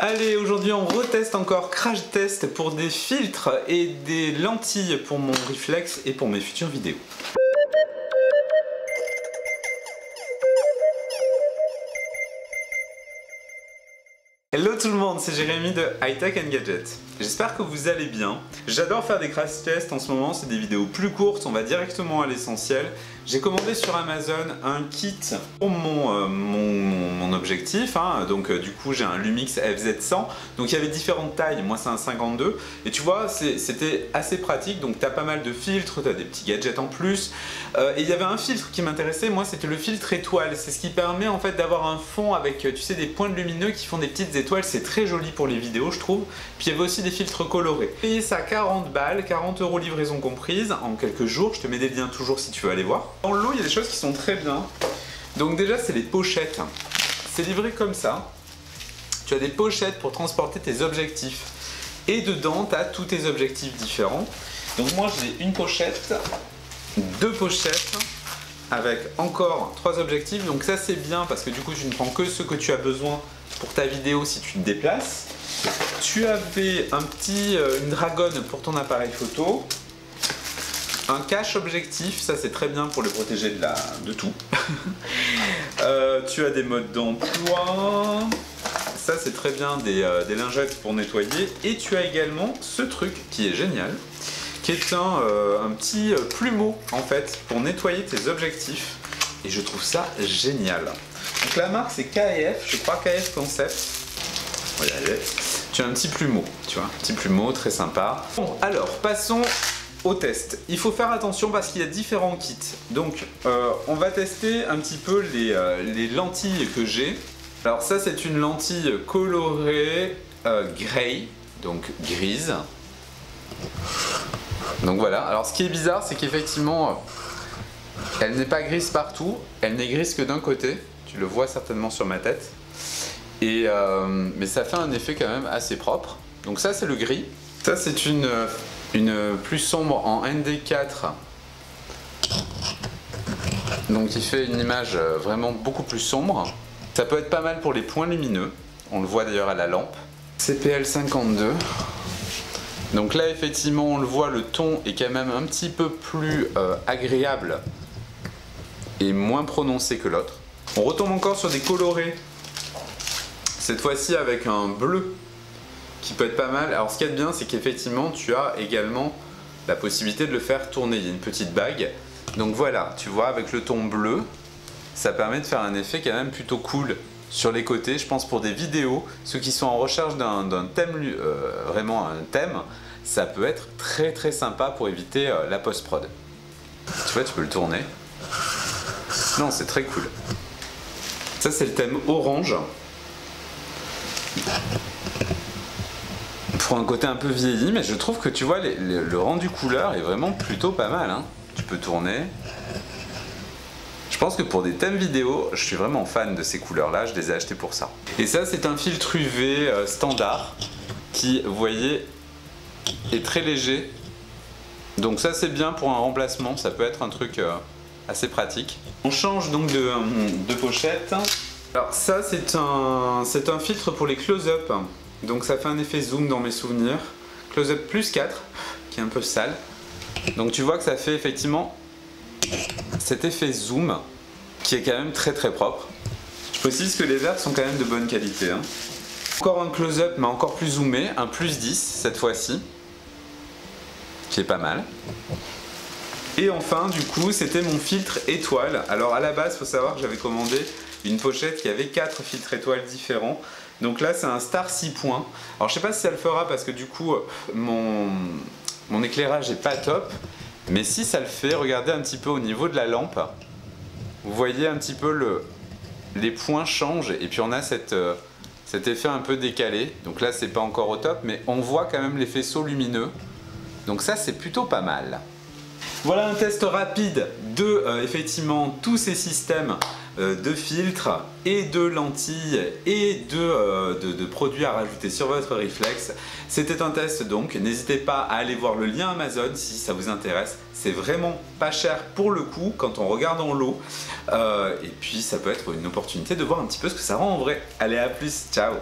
Allez, aujourd'hui on reteste encore crash test pour des filtres et des lentilles pour mon réflexe et pour mes futures vidéos. Hello tout le monde, c'est Jérémy de High Tech and Gadget. J'espère que vous allez bien. J'adore faire des crash tests en ce moment, c'est des vidéos plus courtes, on va directement à l'essentiel. J'ai commandé sur Amazon un kit pour mon objectif, donc du coup j'ai un Lumix FZ100, donc il y avait différentes tailles, moi c'est un 52, et tu vois c'était assez pratique, donc tu as pas mal de filtres, tu as des petits gadgets en plus, et il y avait un filtre qui m'intéressait, moi c'était le filtre étoile, c'est ce qui permet en fait d'avoir un fond avec tu sais des points lumineux qui font des petites étoiles, c'est très joli pour les vidéos je trouve, puis il y avait aussi des filtres colorés. J'ai payé ça 40 balles, 40 € livraison comprise, en quelques jours, je te mets des liens toujours si tu veux aller voir. Dans le lot, il y a des choses qui sont très bien. Donc déjà, c'est les pochettes. C'est livré comme ça. Tu as des pochettes pour transporter tes objectifs. Et dedans, tu as tous tes objectifs différents. Donc moi, j'ai une pochette, deux pochettes, avec encore 3 objectifs. Donc ça, c'est bien parce que du coup, tu ne prends que ce que tu as besoin pour ta vidéo si tu te déplaces. Tu avais une dragonne pour ton appareil photo. Un cache objectif, ça c'est très bien pour le protéger de tout. Tu as des modes d'emploi, ça c'est très bien, des lingettes pour nettoyer. Et tu as également ce truc qui est génial, qui est un petit plumeau en fait pour nettoyer tes objectifs. Et je trouve ça génial. Donc la marque c'est KF, je crois KF Concept. Regardez, tu as un petit plumeau, tu vois, un petit plumeau très sympa. Bon, alors passons au test. Il faut faire attention parce qu'il y a différents kits. Donc on va tester un petit peu les lentilles que j'ai. Alors ça c'est une lentille colorée grey, donc grise. Donc voilà, alors ce qui est bizarre c'est qu'effectivement elle n'est pas grise partout, elle n'est grise que d'un côté. Tu le vois certainement sur ma tête. Mais ça fait un effet quand même assez propre. Donc ça c'est le gris. Ça c'est une plus sombre en ND4, donc il fait une image vraiment beaucoup plus sombre. Ça peut être pas mal pour les points lumineux, on le voit d'ailleurs à la lampe. CPL 52, donc là effectivement on le voit, le ton est quand même un petit peu plus agréable et moins prononcé que l'autre. On retombe encore sur des colorés, cette fois-ci avec un bleu qui peut être pas mal. Alors ce qu'il y a de bien c'est qu'effectivement tu as également la possibilité de le faire tourner, il y a une petite bague. Donc voilà, tu vois avec le ton bleu, ça permet de faire un effet quand même plutôt cool sur les côtés. Je pense pour des vidéos, ceux qui sont en recherche d'un thème, vraiment un thème, ça peut être très très sympa pour éviter la post-prod. Tu vois, tu peux le tourner. Non, c'est très cool. Ça c'est le thème orange. Pour un côté un peu vieilli, mais je trouve que tu vois le rendu couleur est vraiment plutôt pas mal, hein. Tu peux tourner. Je pense que pour des thèmes vidéo, je suis vraiment fan de ces couleurs là, je les ai achetés pour ça. Et ça c'est un filtre UV standard qui, vous voyez, est très léger. Donc ça c'est bien pour un remplacement, ça peut être un truc assez pratique. On change donc de pochette. Alors ça c'est un filtre pour les close-up. Donc ça fait un effet zoom dans mes souvenirs. Close-up plus 4, qui est un peu sale. Donc tu vois que ça fait effectivement cet effet zoom, qui est quand même très très propre. Je précise que les verres sont quand même de bonne qualité, hein. Encore un close-up, mais encore plus zoomé, un plus 10 cette fois-ci, qui est pas mal. Et enfin, du coup, c'était mon filtre étoile. Alors à la base, il faut savoir que j'avais commandé une pochette qui avait 4 filtres étoiles différents. Donc là c'est un star 6 points. Alors je sais pas si ça le fera parce que du coup mon éclairage est pas top. Mais si ça le fait, regardez un petit peu au niveau de la lampe. Vous voyez un petit peu les points changent et puis on a cet effet un peu décalé. Donc là c'est pas encore au top mais on voit quand même les faisceaux lumineux. Donc ça c'est plutôt pas mal. Voilà un test rapide de effectivement tous ces systèmes de filtres et de lentilles et de produits à rajouter sur votre réflexe. C'était un test donc, n'hésitez pas à aller voir le lien Amazon si ça vous intéresse. C'est vraiment pas cher pour le coup quand on regarde en lot. Et puis ça peut être une opportunité de voir un petit peu ce que ça rend en vrai. Allez, à plus, ciao!